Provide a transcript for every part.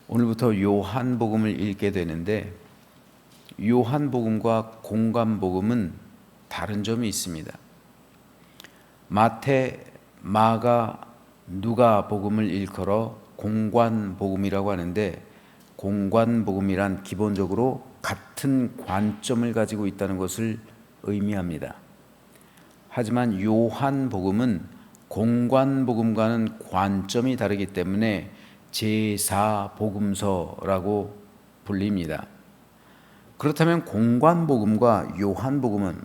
오늘부터 요한복음을 읽게 되는데 요한복음과 공관복음은 다른 점이 있습니다. 마태, 마가, 누가복음을 일컬어 공관복음이라고 하는데 공관복음이란 기본적으로 같은 관점을 가지고 있다는 것을 의미합니다. 하지만 요한복음은 공관복음과는 관점이 다르기 때문에 제4복음서라고 불립니다. 그렇다면 공관복음과 요한복음은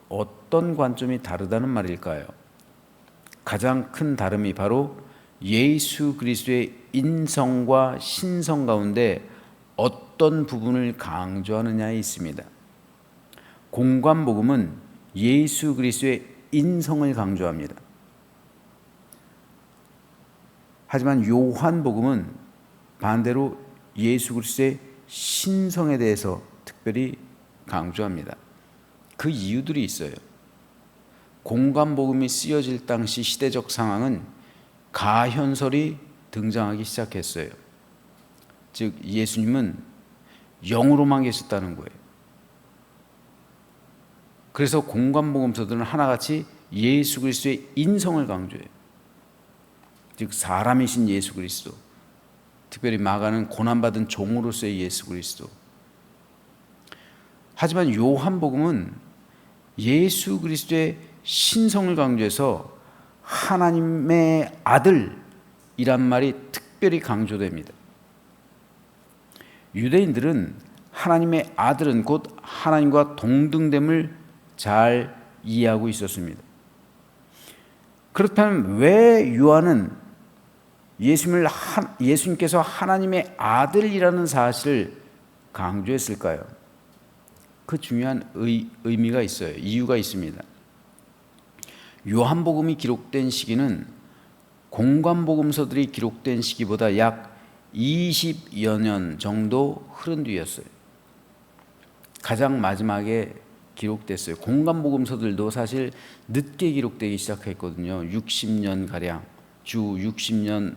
어떤 관점이 다르다는 말일까요? 가장 큰 다름이 바로 예수 그리스도의 인성과 신성 가운데 어떤 부분을 강조하느냐에 있습니다. 공관복음은 예수 그리스도의 인성을 강조합니다. 하지만 요한복음은 반대로 예수 그리스도의 신성에 대해서 특별히 강조합니다. 그 이유들이 있어요. 공관복음이 쓰여질 당시 시대적 상황은 가현설이 등장하기 시작했어요. 즉 예수님은 영으로만 계셨다는 거예요. 그래서 공관복음서들은 하나같이 예수 그리스도의 인성을 강조해요. 즉 사람이신 예수 그리스도, 특별히 마가는 고난받은 종으로서의 예수 그리스도. 하지만 요한복음은 예수 그리스도의 신성을 강조해서 하나님의 아들이란 말이 특별히 강조됩니다. 유대인들은 하나님의 아들은 곧 하나님과 동등됨을 잘 이해하고 있었습니다. 그렇다면 왜 요한은 예수님께서 하나님의 아들이라는 사실을 강조했을까요? 그 중요한 의미가 있어요. 이유가 있습니다. 요한복음이 기록된 시기는 공관복음서들이 기록된 시기보다 약 20여 년 정도 흐른 뒤였어요. 가장 마지막에 기록됐어요. 공관복음서들도 사실 늦게 기록되기 시작했거든요. 60년가량, 주 60년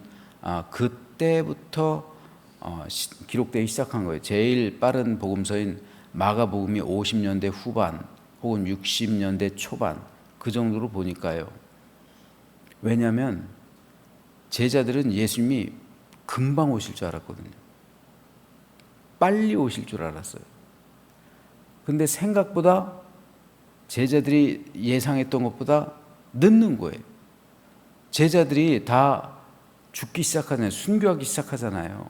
그때부터 기록되기 시작한 거예요. 제일 빠른 복음서인 마가복음이 50년대 후반 혹은 60년대 초반 그 정도로 보니까요. 왜냐하면 제자들은 예수님이 금방 오실 줄 알았거든요. 빨리 오실 줄 알았어요. 근데 생각보다 제자들이 예상했던 것보다 늦는 거예요. 제자들이 다 죽기 시작하잖아요. 순교하기 시작하잖아요.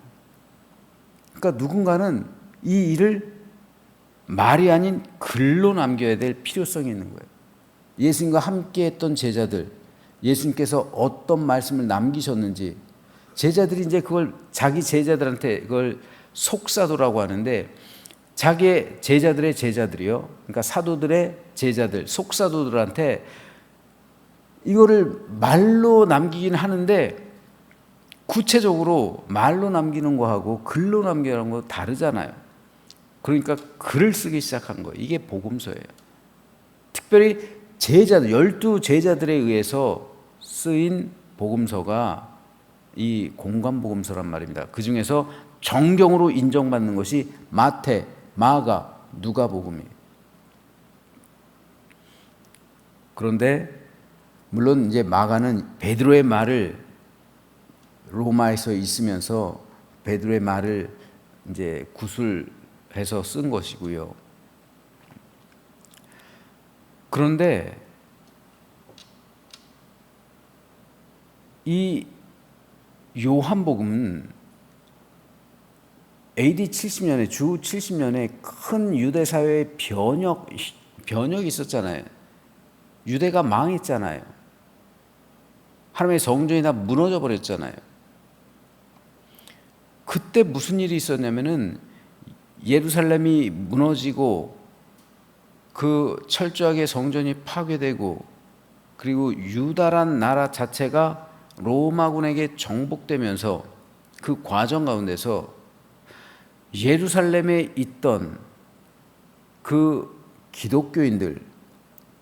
그러니까 누군가는 이 일을 말이 아닌 글로 남겨야 될 필요성이 있는 거예요. 예수님과 함께 했던 제자들, 예수님께서 어떤 말씀을 남기셨는지 제자들이 이제 그걸 자기 제자들한테 그걸 속사도라고 하는데 자기의 제자들의 제자들이요. 그러니까 사도들의 제자들, 속사도들한테 이거를 말로 남기긴 하는데 구체적으로 말로 남기는 거하고 글로 남기는 거 다르잖아요. 그러니까 글을 쓰기 시작한 거예요. 이게 복음서예요. 특별히 제자들, 12제자들에 의해서 쓰인 복음서가 이 공관복음서란 말입니다. 그 중에서 정경으로 인정받는 것이 마태, 마가, 누가복음이에요. 그런데 물론 이제 마가는 베드로의 말을 로마에서 있으면서 베드로의 말을 이제 구술해서 쓴 것이고요. 그런데 이 요한복음은 AD 70년에 주 70년에 큰 유대 사회의 변혁이 있었잖아요. 유대가 망했잖아요. 하나님의 성전이 다 무너져 버렸잖아요. 그때 무슨 일이 있었냐면은 예루살렘이 무너지고 그 철저하게 성전이 파괴되고 그리고 유다란 나라 자체가 로마군에게 정복되면서 그 과정 가운데서 예루살렘에 있던 그 기독교인들,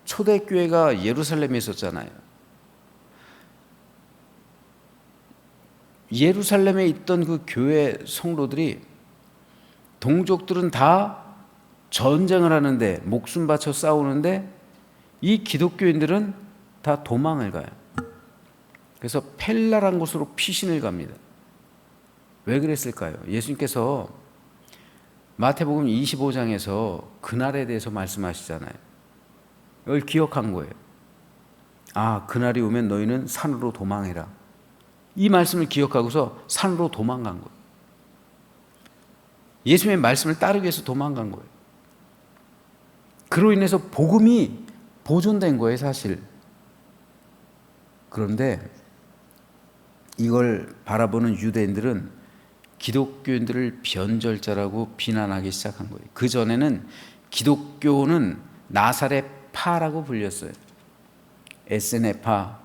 초대교회가 예루살렘에 있었잖아요. 예루살렘에 있던 그 교회 성도들이 동족들은 다 전쟁을 하는데 목숨 바쳐 싸우는데 이 기독교인들은 다 도망을 가요. 그래서 펠라란 곳으로 피신을 갑니다. 왜 그랬을까요? 예수님께서 마태복음 25장에서 그날에 대해서 말씀하시잖아요. 이걸 기억한 거예요. 아, 그날이 오면 너희는 산으로 도망해라. 이 말씀을 기억하고서 산으로 도망간 거예요. 예수님의 말씀을 따르기 위해서 도망간 거예요. 그로 인해서 복음이 보존된 거예요, 사실. 그런데 이걸 바라보는 유대인들은 기독교인들을 변절자라고 비난하기 시작한 거예요. 그 전에는 기독교는 나사렛파라고 불렸어요. 에스네파,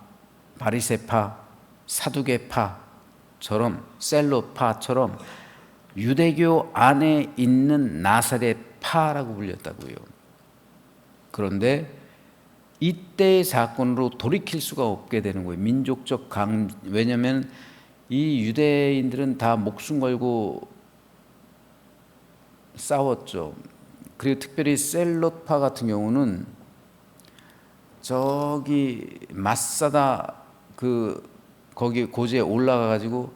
바리새파, 사두개파처럼, 셀로파처럼 유대교 안에 있는 나사렛파라고 불렸다고요. 그런데 이때의 사건으로 돌이킬 수가 없게 되는 거예요. 민족적 왜냐하면 이 유대인들은 다 목숨 걸고 싸웠죠. 그리고 특별히 셀롯파 같은 경우는 저기 마사다 거기 고지에 올라가 가지고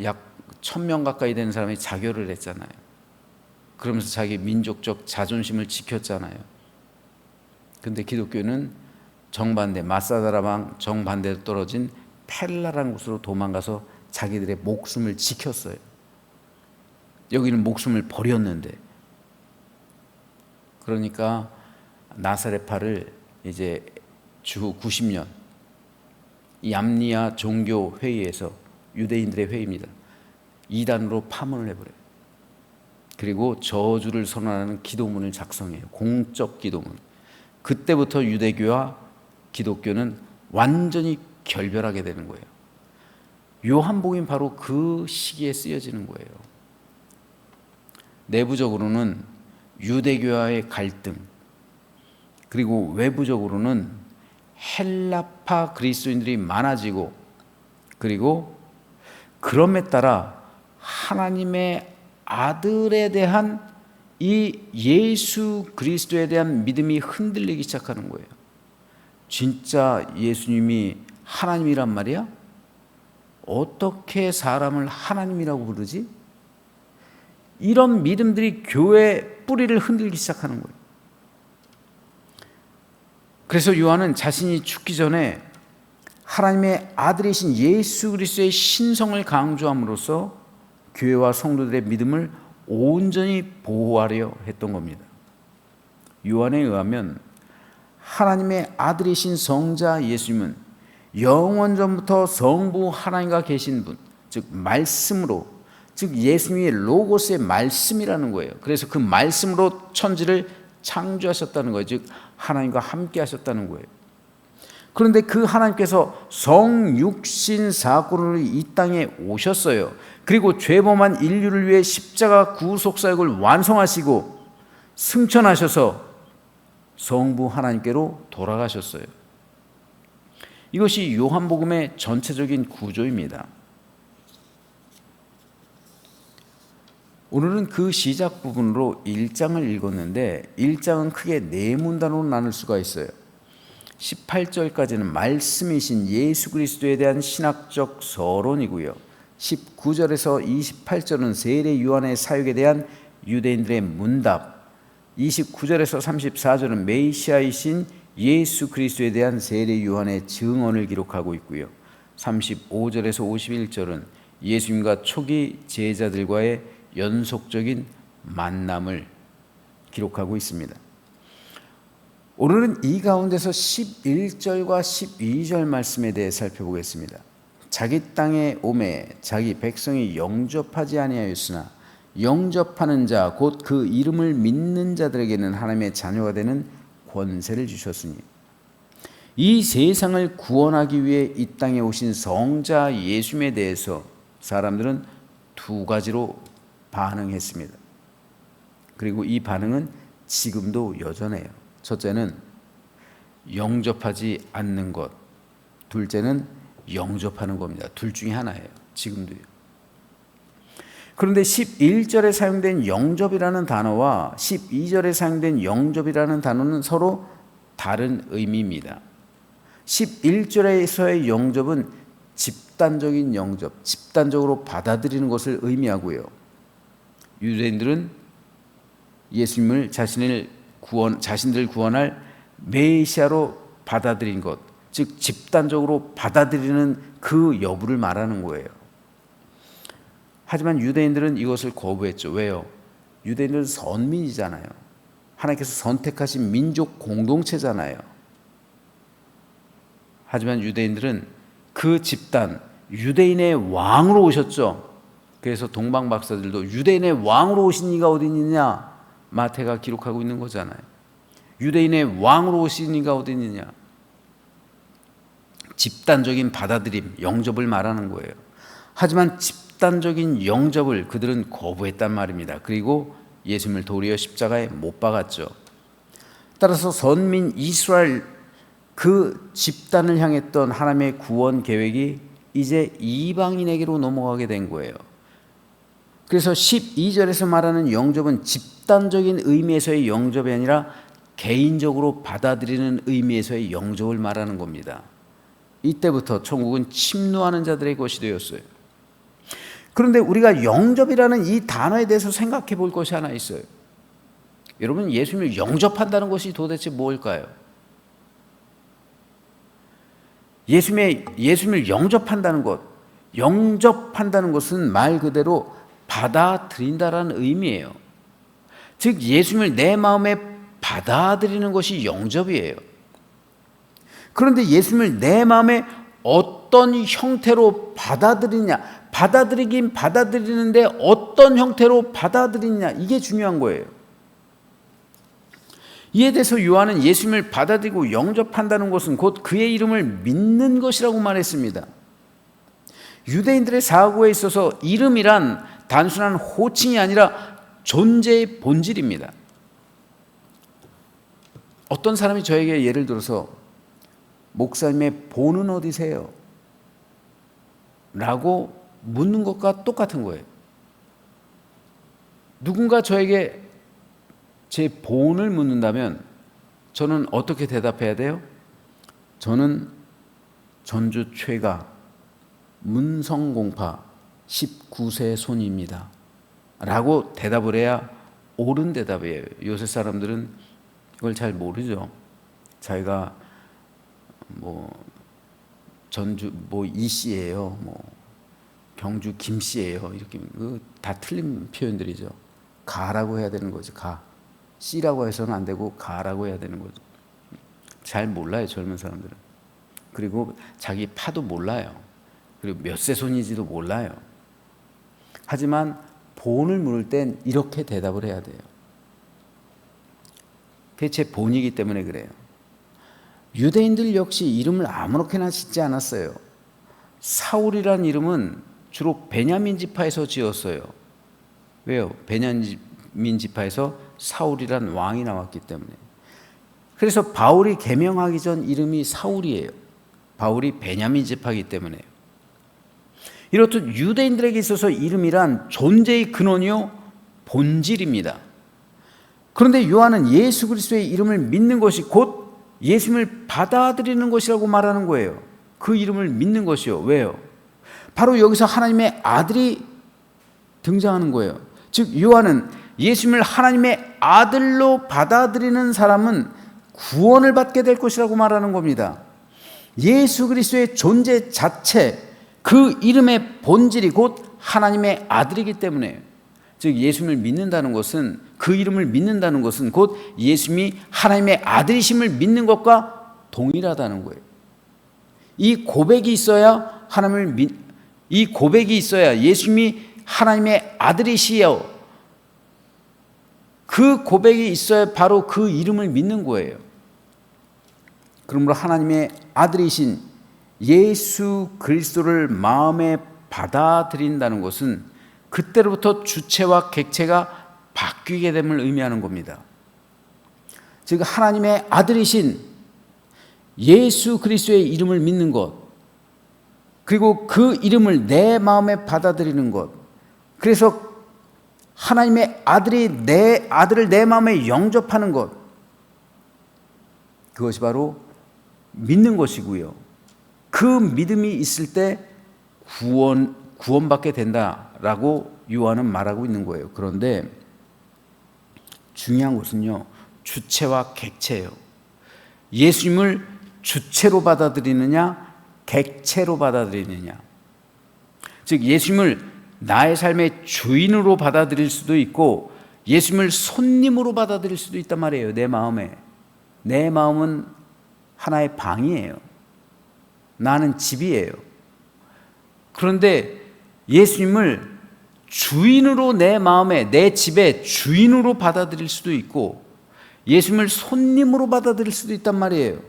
약 1000명 가까이 되는 사람이 자결을 했잖아요. 그러면서 자기 민족적 자존심을 지켰잖아요. 근데 기독교는 정반대, 마사다라방 정반대로 떨어진 펠라라는 곳으로 도망가서 자기들의 목숨을 지켰어요. 여기는 목숨을 버렸는데. 그러니까 나사렛파를 이제 주 90년 얌니아 종교 회의에서, 유대인들의 회의입니다, 이단으로 파문을 해버려요. 그리고 저주를 선언하는 기도문을 작성해요. 공적 기도문. 그때부터 유대교와 기독교는 완전히 결별하게 되는 거예요. 요한복음이 바로 그 시기에 쓰여지는 거예요. 내부적으로는 유대교와의 갈등, 그리고 외부적으로는 헬라파 그리스도인들이 많아지고, 그리고 그럼에 따라 하나님의 아들에 대한 이 예수 그리스도에 대한 믿음이 흔들리기 시작하는 거예요. 진짜 예수님이 하나님이란 말이야? 어떻게 사람을 하나님이라고 부르지? 이런 믿음들이 교회의 뿌리를 흔들기 시작하는 거예요. 그래서 요한은 자신이 죽기 전에 하나님의 아들이신 예수 그리스도의 신성을 강조함으로써 교회와 성도들의 믿음을 온전히 보호하려 했던 겁니다. 요한에 의하면 하나님의 아들이신 성자 예수님은 영원전부터 성부 하나님과 계신 분, 즉 말씀으로, 즉 예수님이 로고스의 말씀이라는 거예요. 그래서 그 말씀으로 천지를 창조하셨다는 거예요. 즉 하나님과 함께 하셨다는 거예요. 그런데 그 하나님께서 성육신 사건으로 이 땅에 오셨어요. 그리고 죄범한 인류를 위해 십자가 구속사역을 완성하시고 승천하셔서 성부 하나님께로 돌아가셨어요. 이것이 요한복음의 전체적인 구조입니다. 오늘은 그 시작 부분으로 1장을 읽었는데 1장은 크게 네 문단으로 나눌 수가 있어요. 18절까지는 말씀이신 예수 그리스도에 대한 신학적 서론이고요. 19절에서 28절은 세례 요한의 사역에 대한 유대인들의 문답, 29절에서 34절은 메시아이신 예수 그리스도에 대한 세례 요한의 증언을 기록하고 있고요. 35절에서 51절은 예수님과 초기 제자들과의 연속적인 만남을 기록하고 있습니다. 오늘은 이 가운데서 11절과 12절 말씀에 대해 살펴보겠습니다. 자기 땅에 오매 자기 백성이 영접하지 아니하였으나 영접하는 자 곧 그 이름을 믿는 자들에게는 하나님의 자녀가 되는 권세를 주셨으니, 이 세상을 구원하기 위해 이 땅에 오신 성자 예수님에 대해서 사람들은 두 가지로 반응했습니다. 그리고 이 반응은 지금도 여전해요. 첫째는 영접하지 않는 것, 둘째는 영접하는 겁니다. 둘 중에 하나예요. 지금도요. 그런데 11절에 사용된 영접이라는 단어와 12절에 사용된 영접이라는 단어는 서로 다른 의미입니다. 11절에서의 영접은 집단적인 영접, 집단적으로 받아들이는 것을 의미하고요. 유대인들은 예수님을 자신들을 구원할 메시아로 받아들인 것, 즉 집단적으로 받아들이는 그 여부를 말하는 거예요. 하지만 유대인들은 이것을 거부했죠. 왜요? 유대인들은 선민이잖아요. 하나님께서 선택하신 민족 공동체잖아요. 하지만 유대인들은 그 집단, 유대인의 왕으로 오셨죠. 그래서 동방 박사들도 유대인의 왕으로 오신 이가 어디 있느냐, 마태가 기록하고 있는 거잖아요. 유대인의 왕으로 오신 이가 어디 있느냐. 집단적인 받아들임, 영접을 말하는 거예요. 하지만 집단적인 영접을 그들은 거부했단 말입니다. 그리고 예수님을 도리어 십자가에 못 박았죠. 따라서 선민 이스라엘 그 집단을 향했던 하나님의 구원 계획이 이제 이방인에게로 넘어가게 된 거예요. 그래서 12절에서 말하는 영접은 집단적인 의미에서의 영접이 아니라 개인적으로 받아들이는 의미에서의 영접을 말하는 겁니다. 이때부터 천국은 침노하는 자들의 것이 되었어요. 그런데 우리가 영접이라는 이 단어에 대해서 생각해 볼 것이 하나 있어요. 여러분, 예수님을 영접한다는 것이 도대체 뭘까요? 예수님을 영접한다는 것은 말 그대로 받아들인다라는 의미예요. 즉 예수님을 내 마음에 받아들이는 것이 영접이에요. 그런데 예수님을 내 마음에 어떤 형태로 받아들이냐, 받아들이긴 받아들이는데 어떤 형태로 받아들이냐, 이게 중요한 거예요. 이에 대해서 요한은 예수님을 받아들이고 영접한다는 것은 곧 그의 이름을 믿는 것이라고 말했습니다. 유대인들의 사고에 있어서 이름이란 단순한 호칭이 아니라 존재의 본질입니다. 어떤 사람이 저에게 예를 들어서 목사님의 본은 어디세요? 라고 묻는 것과 똑같은 거예요. 누군가 저에게 제 본을 묻는다면 저는 어떻게 대답해야 돼요? 저는 전주 최가 문성공파 19세 손입니다 라고 대답을 해야 옳은 대답이에요. 요새 사람들은 이걸 잘 모르죠. 자기가 전주 이씨예요, 경주 김씨예요, 이렇게 다 틀린 표현들이죠. 가라고 해야 되는 거죠. 가. 씨라고 해서는 안 되고 가라고 해야 되는 거죠. 잘 몰라요, 젊은 사람들은. 그리고 자기 파도 몰라요. 그리고 몇 세 손인지도 몰라요. 하지만 본을 물을 땐 이렇게 대답을 해야 돼요. 그게 제 본이기 때문에 그래요. 유대인들 역시 이름을 아무렇게나 짓지 않았어요. 사울이라는 이름은 주로 베냐민 지파에서 지었어요. 왜요? 베냐민 지파에서 사울이란 왕이 나왔기 때문에. 그래서 바울이 계명하기 전 이름이 사울이에요. 바울이 베냐민 지파이기 때문에. 이렇듯 유대인들에게 있어서 이름이란 존재의 근원이요 본질입니다. 그런데 요한은 예수 그리스도의 이름을 믿는 것이 곧 예수님을 받아들이는 것이라고 말하는 거예요. 그 이름을 믿는 것이요. 왜요? 바로 여기서 하나님의 아들이 등장하는 거예요. 즉 요한은 예수님을 하나님의 아들로 받아들이는 사람은 구원을 받게 될 것이라고 말하는 겁니다. 예수 그리스도의 존재 자체, 그 이름의 본질이 곧 하나님의 아들이기 때문에, 즉 예수님을 믿는다는 것은, 그 이름을 믿는다는 것은 곧 예수님이 하나님의 아들이심을 믿는 것과 동일하다는 거예요. 이 고백이 있어야 이 고백이 있어야 예수님이 하나님의 아들이시여, 그 고백이 있어야 바로 그 이름을 믿는 거예요. 그러므로 하나님의 아들이신 예수 그리스도를 마음에 받아들인다는 것은 그때로부터 주체와 객체가 바뀌게 됨을 의미하는 겁니다. 즉 하나님의 아들이신 예수 그리스도의 이름을 믿는 것, 그리고 그 이름을 내 마음에 받아들이는 것. 그래서 하나님의 아들이 내 아들을 내 마음에 영접하는 것. 그것이 바로 믿는 것이고요. 그 믿음이 있을 때 구원받게 된다라고 요한은 말하고 있는 거예요. 그런데 중요한 것은요, 주체와 객체예요. 예수님을 주체로 받아들이느냐, 객체로 받아들이느냐. 즉 예수님을 나의 삶의 주인으로 받아들일 수도 있고 예수님을 손님으로 받아들일 수도 있단 말이에요. 내 마음에. 내 마음은 하나의 방이에요. 나는 집이에요. 그런데 예수님을 주인으로 내 마음에, 내 집의 주인으로 받아들일 수도 있고 예수님을 손님으로 받아들일 수도 있단 말이에요.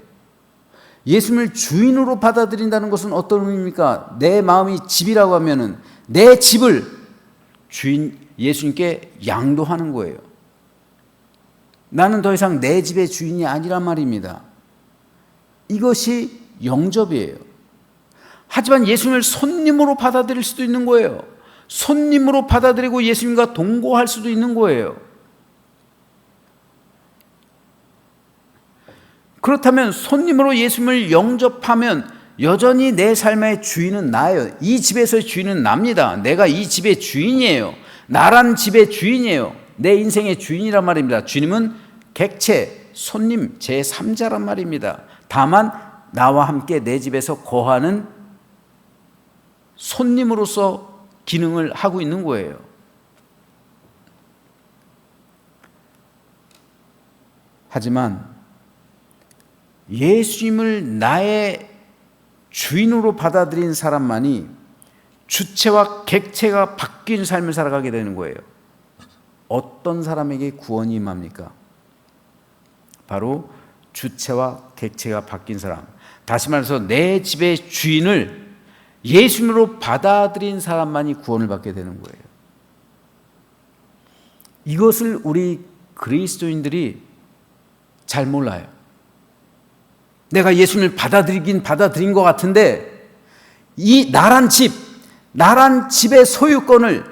예수님을 주인으로 받아들인다는 것은 어떤 의미입니까? 내 마음이 집이라고 하면은 내 집을 주인 예수님께 양도하는 거예요. 나는 더 이상 내 집의 주인이 아니란 말입니다. 이것이 영접이에요. 하지만 예수님을 손님으로 받아들일 수도 있는 거예요. 손님으로 받아들이고 예수님과 동거할 수도 있는 거예요. 그렇다면 손님으로 예수님을 영접하면 여전히 내 삶의 주인은 나예요. 이 집에서의 주인은 납니다. 내가 이 집의 주인이에요. 나란 집의 주인이에요. 내 인생의 주인이란 말입니다. 주님은 객체, 손님, 제3자란 말입니다. 다만 나와 함께 내 집에서 거하는 손님으로서 기능을 하고 있는 거예요. 하지만 예수님을 나의 주인으로 받아들인 사람만이 주체와 객체가 바뀐 삶을 살아가게 되는 거예요. 어떤 사람에게 구원이 임합니까? 바로 주체와 객체가 바뀐 사람. 다시 말해서 내 집의 주인을 예수님으로 받아들인 사람만이 구원을 받게 되는 거예요. 이것을 우리 그리스도인들이 잘 몰라요. 내가 예수님을 받아들인 것 같은데 이 나란 집의 소유권을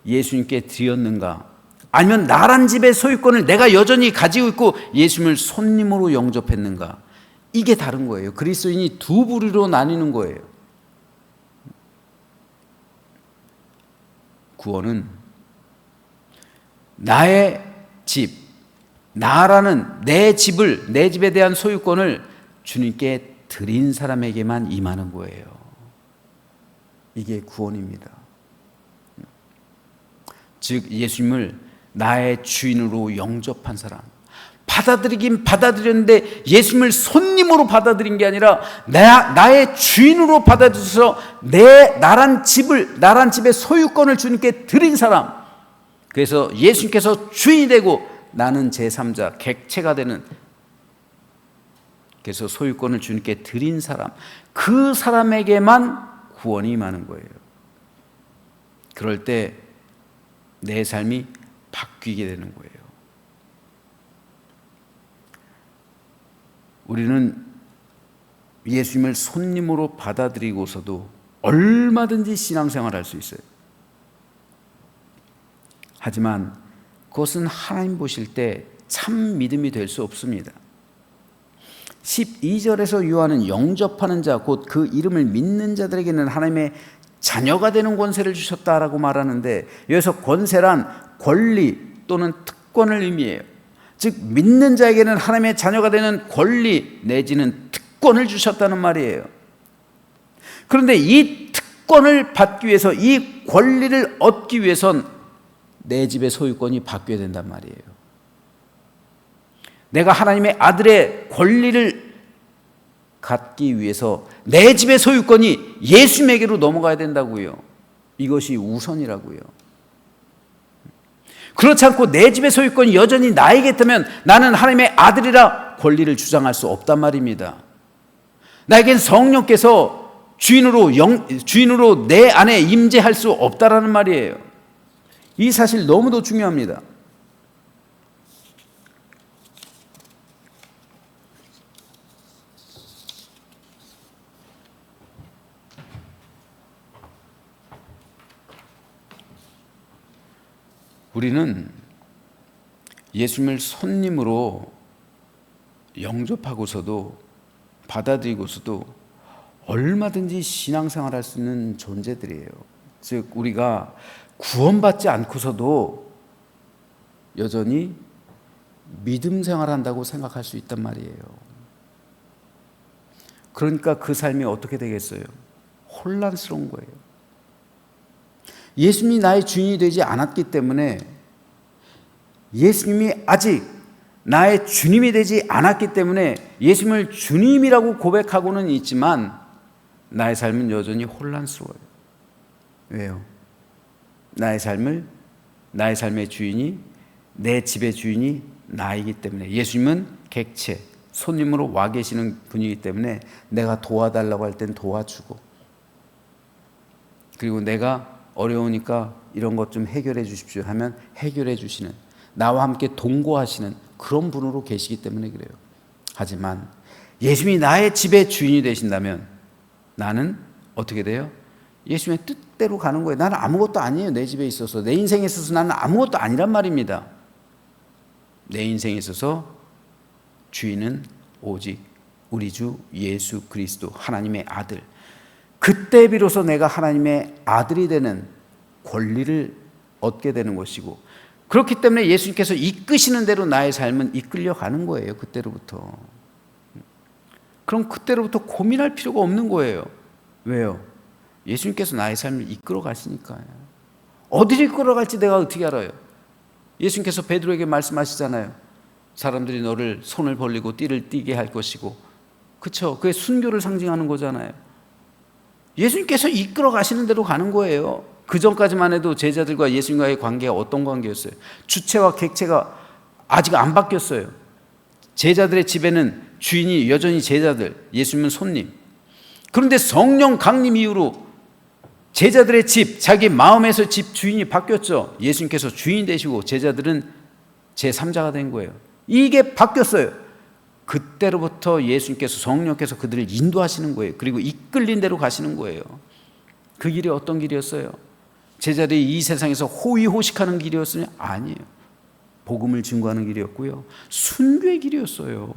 예수님께 드렸는가? 아니면 나란 집의 소유권을 내가 여전히 가지고 있고 예수님을 손님으로 영접했는가? 이게 다른 거예요. 그리스도인이 두 부류로 나뉘는 거예요. 구원은 나의 집, 나라는 내 집에 대한 소유권을 주님께 드린 사람에게만 임하는 거예요. 이게 구원입니다. 즉 예수님을 나의 주인으로 영접한 사람, 받아들이긴 받아들였는데 예수님을 손님으로 받아들인 게 아니라 나의 주인으로 받아들여서 나란 집의 소유권을 주님께 드린 사람. 그래서 예수님께서 주인이 되고 나는 제3자, 객체가 되는, 그래서 소유권을 주님께 드린 사람, 그 사람에게만 구원이 임하는 거예요. 그럴 때 내 삶이 바뀌게 되는 거예요. 우리는 예수님을 손님으로 받아들이고서도 얼마든지 신앙생활을 할 수 있어요. 하지만 그것은 하나님 보실 때 참 믿음이 될 수 없습니다. 12절에서 요한은 영접하는 자, 곧 그 이름을 믿는 자들에게는 하나님의 자녀가 되는 권세를 주셨다라고 말하는데, 여기서 권세란 권리 또는 특권을 의미해요. 즉 믿는 자에게는 하나님의 자녀가 되는 권리 내지는 특권을 주셨다는 말이에요. 그런데 이 특권을 받기 위해서, 이 권리를 얻기 위해선 내 집의 소유권이 바뀌어야 된단 말이에요. 내가 하나님의 아들의 권리를 갖기 위해서 내 집의 소유권이 예수님에게로 넘어가야 된다고요. 이것이 우선이라고요. 그렇지 않고 내 집의 소유권이 여전히 나에게 있다면 나는 하나님의 아들이라 권리를 주장할 수 없단 말입니다. 나에겐 성령께서 주인으로 내 안에 임재할 수 없다라는 말이에요. 이 사실 너무도 중요합니다. 우리는 예수님을 손님으로 영접하고서도 받아들이고서도 얼마든지 신앙생활 할 수 있는 존재들이에요. 즉 우리가 구원받지 않고서도 여전히 믿음 생활한다고 생각할 수 있단 말이에요. 그러니까 그 삶이 어떻게 되겠어요? 혼란스러운 거예요. 예수님이 나의 주인이 되지 않았기 때문에, 예수님이 아직 나의 주님이 되지 않았기 때문에 예수님을 주님이라고 고백하고는 있지만 나의 삶은 여전히 혼란스러워요. 왜요? 나의 삶의 주인이, 내 집의 주인이 나이기 때문에, 예수님은 객체, 손님으로 와 계시는 분이기 때문에 내가 도와달라고 할 땐 도와주고, 그리고 내가 어려우니까 이런 것 좀 해결해 주십시오 하면 해결해 주시는, 나와 함께 동거하시는 그런 분으로 계시기 때문에 그래요. 하지만 예수님이 나의 집의 주인이 되신다면 나는 어떻게 돼요? 예수님의 뜻대로 가는 거예요. 나는 아무것도 아니에요. 내 집에 있어서, 내 인생에 있어서 나는 아무것도 아니란 말입니다. 내 인생에 있어서 주인은 오직 우리 주 예수 그리스도, 하나님의 아들. 그때 비로소 내가 하나님의 아들이 되는 권리를 얻게 되는 것이고, 그렇기 때문에 예수님께서 이끄시는 대로 나의 삶은 이끌려 가는 거예요. 그때로부터. 그럼 그때로부터 고민할 필요가 없는 거예요. 왜요? 예수님께서 나의 삶을 이끌어 가시니까요. 어디를 이끌어 갈지 내가 어떻게 알아요? 예수님께서 베드로에게 말씀하시잖아요. 사람들이 너를 손을 벌리고 띠를 띠게 할 것이고, 그렇죠? 그게 순교를 상징하는 거잖아요. 예수님께서 이끌어 가시는 대로 가는 거예요. 그 전까지만 해도 제자들과 예수님과의 관계가 어떤 관계였어요? 주체와 객체가 아직 안 바뀌었어요. 제자들의 집에는 주인이 여전히 제자들, 예수님은 손님. 그런데 성령 강림 이후로 제자들의 집, 자기 마음에서 집 주인이 바뀌었죠. 예수님께서 주인 되시고 제자들은 제3자가 된 거예요. 이게 바뀌었어요. 그때로부터 예수님께서, 성령께서 그들을 인도하시는 거예요. 그리고 이끌린 대로 가시는 거예요. 그 길이 어떤 길이었어요? 제자들이 이 세상에서 호의호식하는 길이었으냐? 아니에요. 복음을 증거하는 길이었고요, 순교의 길이었어요.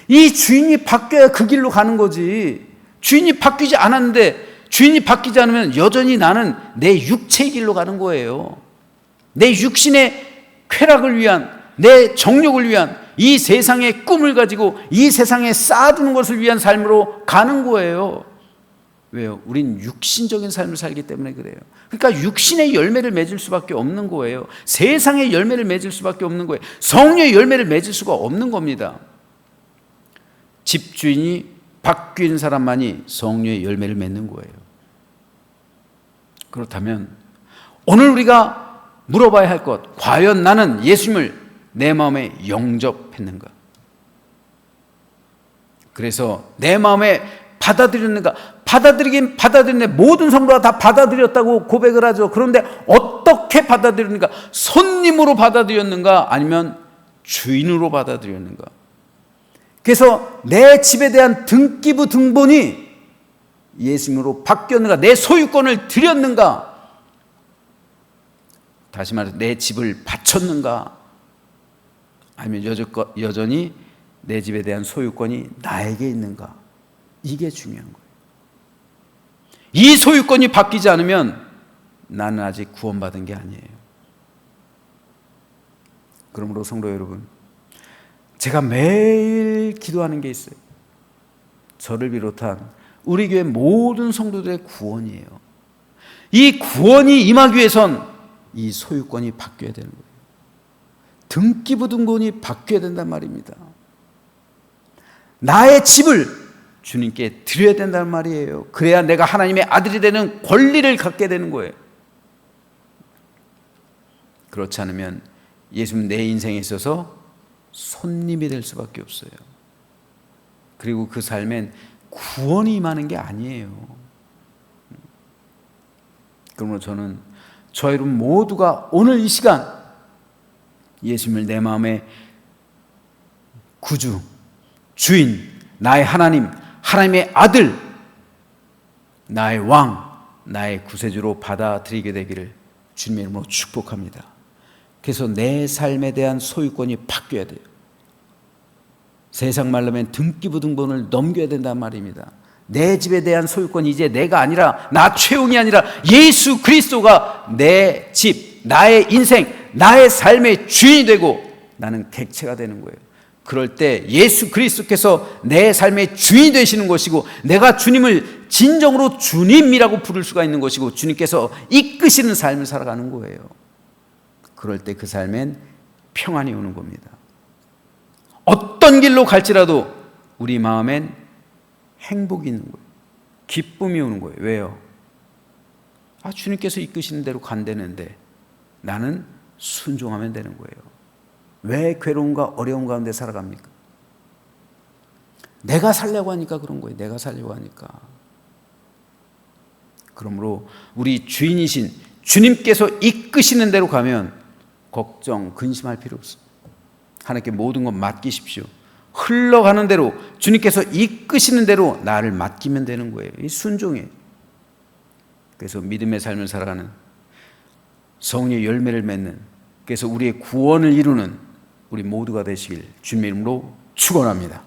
이 주인이 바뀌어야 그 길로 가는 거지. 주인이 바뀌지 않았는데, 주인이 바뀌지 않으면 여전히 나는 내 육체의 길로 가는 거예요. 내 육신의 쾌락을 위한, 내 정욕을 위한, 이 세상의 꿈을 가지고 이 세상에 쌓아두는 것을 위한 삶으로 가는 거예요. 왜요? 우린 육신적인 삶을 살기 때문에 그래요. 그러니까 육신의 열매를 맺을 수밖에 없는 거예요. 세상의 열매를 맺을 수밖에 없는 거예요. 성령의 열매를 맺을 수가 없는 겁니다. 집주인이 바뀐 사람만이 성령의 열매를 맺는 거예요. 그렇다면 오늘 우리가 물어봐야 할 것, 과연 나는 예수님을 내 마음에 영접했는가? 그래서 내 마음에 받아들였는가? 받아들이긴 받아들였는데 모든 성도가 다 받아들였다고 고백을 하죠. 그런데 어떻게 받아들였는가? 손님으로 받아들였는가? 아니면 주인으로 받아들였는가? 그래서 내 집에 대한 등기부 등본이 예수님으로 바뀌었는가? 내 소유권을 드렸는가? 다시 말해서 내 집을 바쳤는가? 아니면 여전히 내 집에 대한 소유권이 나에게 있는가? 이게 중요한 거예요. 이 소유권이 바뀌지 않으면 나는 아직 구원받은 게 아니에요. 그러므로 성도 여러분, 제가 매일 기도하는 게 있어요. 저를 비롯한 우리 교회 모든 성도들의 구원이에요. 이 구원이 임하기 위해선 이 소유권이 바뀌어야 되는 거예요. 등기부 등본이 바뀌어야 된단 말입니다. 나의 집을 주님께 드려야 된다는 말이에요. 그래야 내가 하나님의 아들이 되는 권리를 갖게 되는 거예요. 그렇지 않으면 예수님은 내 인생에 있어서 손님이 될 수밖에 없어요. 그리고 그 삶엔 구원이 임하는 게 아니에요. 그러므로 저는 저 여러분 모두가 오늘 이 시간 예수님을 내 마음의 구주, 주인, 나의 하나님, 하나님의 아들, 나의 왕, 나의 구세주로 받아들이게 되기를 주님의 이름으로 축복합니다. 그래서 내 삶에 대한 소유권이 바뀌어야 돼요. 세상 말로 하면 등기부등본을 넘겨야 된단 말입니다. 내 집에 대한 소유권이 이제 내가 아니라, 나 최웅이 아니라 예수 그리스도가 내 집, 나의 인생, 나의 삶의 주인이 되고 나는 객체가 되는 거예요. 그럴 때 예수 그리스도께서 내 삶의 주인이 되시는 것이고, 내가 주님을 진정으로 주님이라고 부를 수가 있는 것이고, 주님께서 이끄시는 삶을 살아가는 거예요. 그럴 때 그 삶엔 평안이 오는 겁니다. 어떤 길로 갈지라도 우리 마음엔 행복이 있는 거예요. 기쁨이 오는 거예요. 왜요? 주님께서 이끄시는 대로 간다는데 나는 순종하면 되는 거예요. 왜 괴로움과 어려움 가운데 살아갑니까? 내가 살려고 하니까 그런 거예요. 내가 살려고 하니까. 그러므로 우리 주인이신 주님께서 이끄시는 대로 가면 걱정, 근심할 필요 없습니다. 하나님께 모든 것 맡기십시오. 흘러가는 대로, 주님께서 이끄시는 대로 나를 맡기면 되는 거예요. 이 순종이에요. 그래서 믿음의 삶을 살아가는, 성령의 열매를 맺는, 그래서 우리의 구원을 이루는 우리 모두가 되시길 주님의 이름으로 축원합니다.